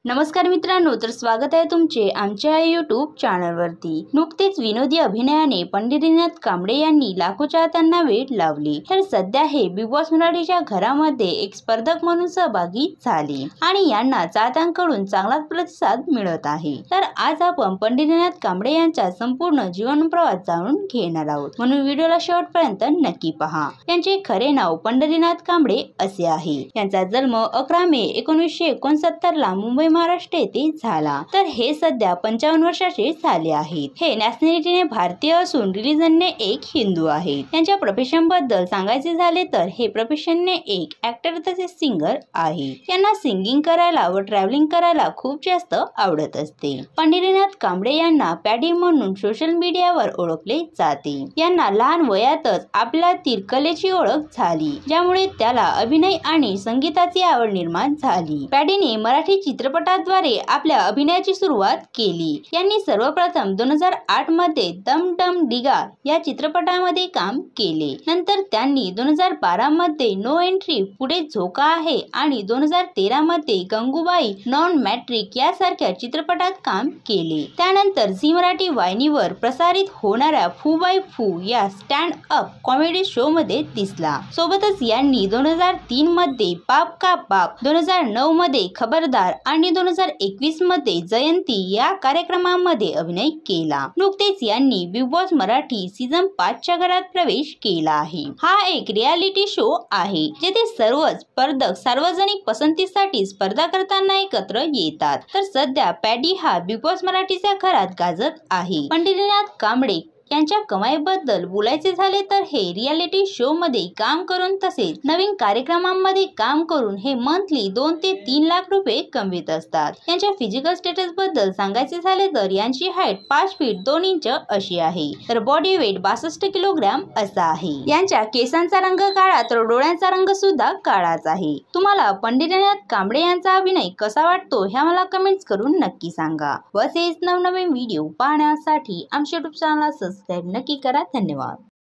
नमस्कार मित्रांनो, तर स्वागत आहे तुमचे आमच्या YouTube चॅनलवरती। नुकतेच विनोदी अभिनयाने पंढरीनाथ कांबळे यांनी लाखो चाहत्यांना वेड लावली। तर सध्या हे बिग बॉस मराठीच्या घरामध्ये एक स्पर्धक म्हणून सहभागी झाले आणि यांना चाहत्यांकडून चांगलाच प्रतिसाद मिळत आहे। तर आज आपण पंढरीनाथ कांबळे यांचा संपूर्ण जीवन प्रवास जाणून घेणार आहोत, म्हणून व्हिडिओला शेवटपर्यंत नक्की पहा। यांचे खरे नाव पंढरीनाथ कांबळे असे आहे। यांचा जन्म 11 मे 1969 ला मुंबई महाराष्ट्र येथे झाला। तर हे सध्या 55 वर्षाचे झाले आहेत। हे नॅशनॅलिटीने भारतीय असून रिलीजनने एक हिंदू आहेत। त्यांच्या प्रोफेशन बद्दल सांगायचे झाले तर हे प्रोफेशनने एक ऍक्टर तसेच सिंगर आहे। त्यांना सिंगिंग करायला व ट्रॅव्हलिंग करायला खूप जास्त आवडत असते। पंढरीनाथ कांबळे यांना पॅडी म्हणून सोशल मीडियावर ओळखले जाते। यांना लहान वयातच आपल्यातील कलेची ओळख झाली, ज्यामुळे त्याला अभिनय आणि संगीताची आवड निर्माण झाली। पॅडीने मराठी चित्रपटाद्वारे आपल्या अभिनयाची सुरुवात केली। यांनी सर्वप्रथम 2008 मध्ये दम डम डिगा या चित्रपटामध्ये काम केले। नंतर त्यांनी 2012 मध्ये नो एंट्री पुढे झोका आहे आणि 2013 मध्ये गंगूबाई नॉन मॅट्रिक यासारख्या चित्रपटात काम केले। त्यानंतर झी मराठी वाहिनीवर प्रसारित होणाऱ्या फू बाय फू या स्टँड अप कॉमेडी शो मध्ये दिसला। सोबतच यांनी 2003 मध्ये बाप का बाप, 2009 मध्ये खबरदार आणि 2021 मध्ये जयंती या कार्यक्रमामध्ये अभिनय केला। नुकतेच यांनी बिग बॉस मराठी सीझन 5 च्या घरात प्रवेश केला आहे। हा एक रियालिटी शो आहे, जेथे सर्व स्पर्धक सार्वजनिक पसंतीसाठी स्पर्धा करताना एकत्र येतात। तर सध्या पॅडी हा बिग बॉस मराठीच्या घरात गाजत आहे। पंढरीनाथ कांबळे यांच्या कमाईबद्दल बोलायचे झाले तर हे रियालिटी शो मध्ये काम करून तसेच नवीन कार्यक्रमांमध्ये काम करून हे मंथली 2 ते 3 लाख रुपये कमवित असतात। यांच्या फिजिकल स्टेटस बद्दल सांगायचे झाले तर यांची हाईट 5 फीट 2 इंच अशी आहे, तर बॉडी वेट 62 किलोग्रॅम असा आहे। यांच्या केसांचा रंग काळा तर डोळ्यांचा रंग सुद्धा काळाच आहे। तुम्हाला पंढरीनाथ कांबळे यांचा अभिनय कसा वाटतो हे मला कमेंट्स करून नक्की सांगा। व असेच नवनवीन व्हिडिओ पाहण्यासाठी आमच्या YouTube चॅनलला सबस्क्राइब नक्की करा। धन्यवाद।